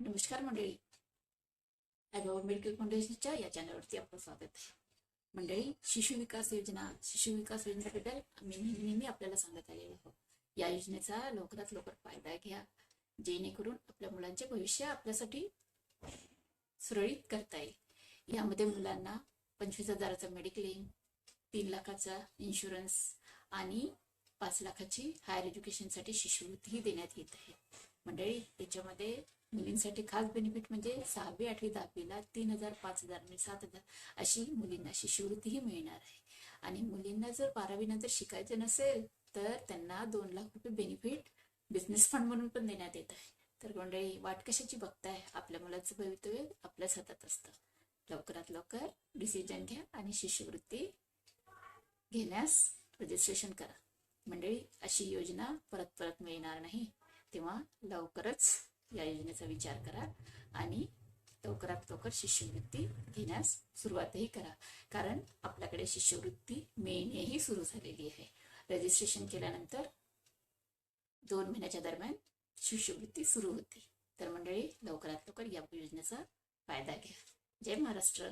नमस्कार मंडळी, ॲबॉट मेडिकल फाउंडेशनच्या या चॅनलवरती आपलं स्वागत आहे. मंडळी, शिशु विकास योजनेबद्दल आम्ही नेहमी आपल्याला सांगत आलेलो आहोत. या योजनेचा लवकरात लवकर फायदा घ्या, जेणेकरून आपल्या मुलांचे भविष्य आपल्यासाठी सुरळीत करता येईल. यामध्ये मुलांना 25,000चा मेडिक्लेम, 3 लाखाचा इन्शुरन्स आणि 5 लाखाची हायर एज्युकेशनसाठी शिष्यवृत्तीही देण्यात येत आहे. मंडळी, याच्यामध्ये मुलींसाठी खास बेनिफिट म्हणजे 6वी, 8वी, 10वीला 3,000, 5,000 आणि 7,000 अशी मुलींना शिष्यवृत्तीही मिळणार आहे. आणि मुलींना जर 12वी नंतर शिकायचं नसेल तर त्यांना 2 लाख रुपये बेनिफिट बिझनेस फंड म्हणून पण देण्यात येत आहे. तर मंडळी, वाट कशाची बघताय? आपल्या मुलाचं भवितव्य आपल्याच हातात असतं. लवकरात लवकर डिसिजन घ्या आणि शिष्यवृत्ती घेण्यास रजिस्ट्रेशन करा. मंडळी, अशी योजना परत परत मिळणार नाही, तेव्हा लवकरच या योजनेचा विचार करा आणि लवकरात लवकर शिष्यवृत्ती घेण्यास सुरुवातही करा. कारण आपल्याकडे शिष्यवृत्ती मिळणेही सुरू झालेली आहे. रजिस्ट्रेशन केल्यानंतर 2 महिन्याच्या दरम्यान शिष्यवृत्ती सुरू होते. तर मंडळी, लवकरात लवकर या योजनेचा फायदा घ्या. जय महाराष्ट्र.